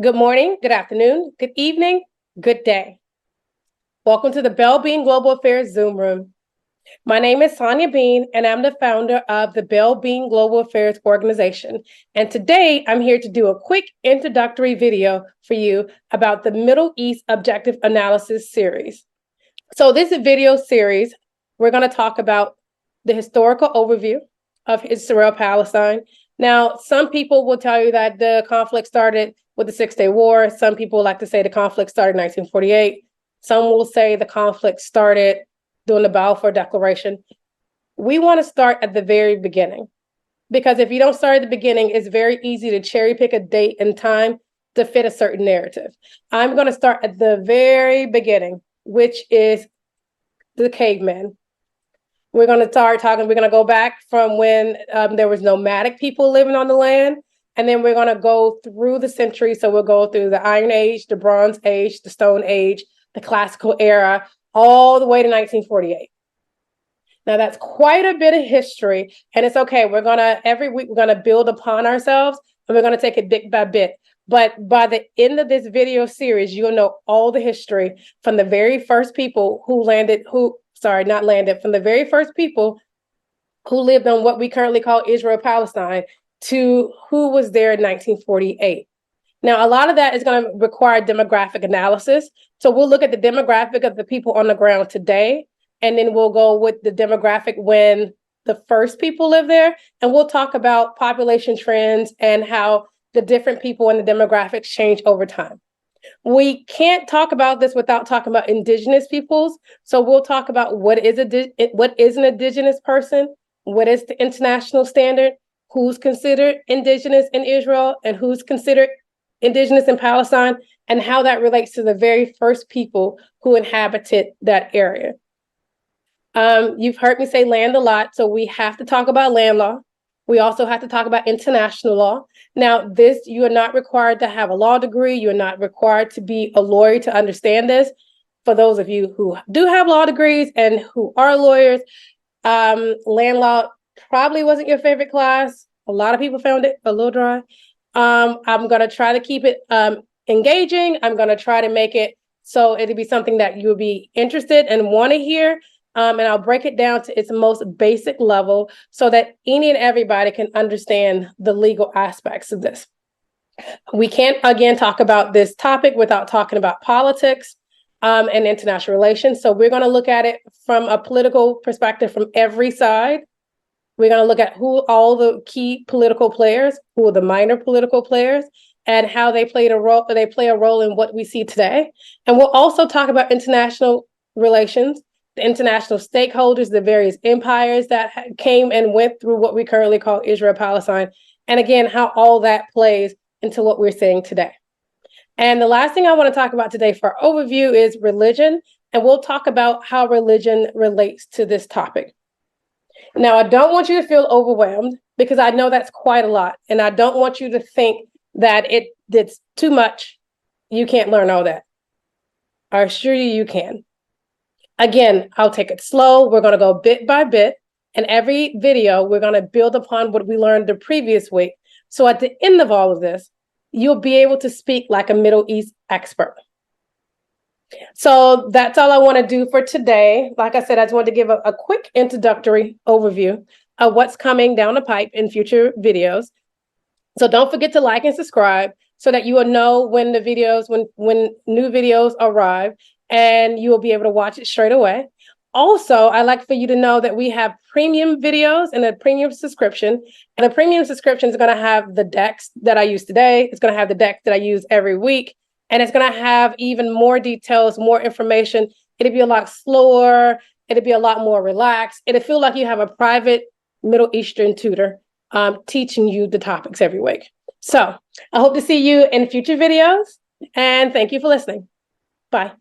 Good morning, good afternoon, good evening, good day. Welcome to the Bell Bean Global Affairs Zoom Room. My name is Sonia Bean, and I'm the founder of the Bell Bean Global Affairs organization. And today I'm here to do a quick introductory video for you about the Middle East Objective Analysis series. So this video series, we're going to talk about the historical overview of Israel-Palestine. Now, some people will tell you that the conflict started with the Six-Day War. Some people like to say the conflict started in 1948. Some will say the conflict started during the Balfour Declaration. We want to start at the very beginning, because if you don't start at the beginning, it's very easy to cherry pick a date and time to fit a certain narrative. I'm going to start at the very beginning, which is the cavemen. We're going to go back from when there was nomadic people living on the land. And then we're going to go through the centuries. So we'll go through the Iron Age, the Bronze Age, the Stone Age, the Classical Era, all the way to 1948. Now that's quite a bit of history, and it's okay. Every week we're going to build upon ourselves, and we're going to take it bit by bit. But by the end of this video series, you'll know all the history from the very first people from the very first people who lived on what we currently call Israel-Palestine to who was there in 1948. Now, a lot of that is going to require demographic analysis. So we'll look at the demographic of the people on the ground today, and then we'll go with the demographic when the first people lived there. And we'll talk about population trends and how the different people in the demographics change over time. We can't talk about this without talking about indigenous peoples. So we'll talk about what is an indigenous person, what is the international standard, who's considered indigenous in Israel, and who's considered indigenous in Palestine, and how that relates to the very first people who inhabited that area. You've heard me say land a lot, so we have to talk about land law. We also have to talk about international law. Now, you are not required to have a law degree. You're not required to be a lawyer to understand this. For those of you who do have law degrees and who are lawyers, land law probably wasn't your favorite class. A lot of people found it a little dry. I'm going to try to keep it engaging. I'm going to try to make it so it'll be something that you'll be interested and want to hear. And I'll break it down to its most basic level so that any and everybody can understand the legal aspects of this. We can't, again, talk about this topic without talking about politics and international relations. So we're going to look at it from a political perspective from every side. We're going to look at who all the key political players, who are the minor political players, and how they play a role in what we see today. And we'll also talk about international relations, the international stakeholders, the various empires that came and went through what we currently call Israel-Palestine, and again, how all that plays into what we're seeing today. And the last thing I want to talk about today for our overview is religion, and we'll talk about how religion relates to this topic. Now, I don't want you to feel overwhelmed, because I know that's quite a lot, and I don't want you to think that it's too much. You can't learn all that. I assure you, you can. Again, I'll take it slow. We're going to go bit by bit. And every video, we're going to build upon what we learned the previous week. So at the end of all of this, you'll be able to speak like a Middle East expert. So that's all I want to do for today. Like I said, I just wanted to give a quick introductory overview of what's coming down the pipe in future videos. So don't forget to like and subscribe so that you will know when when new videos arrive, and you will be able to watch it straight away. Also, I'd like for you to know that we have premium videos and a premium subscription. And the premium subscription is going to have the decks that I use today. It's going to have the decks that I use every week. And it's going to have even more details, more information. It'll be a lot slower. It'll be a lot more relaxed. It'll feel like you have a private Middle Eastern tutor teaching you the topics every week. So I hope to see you in future videos. And thank you for listening. Bye.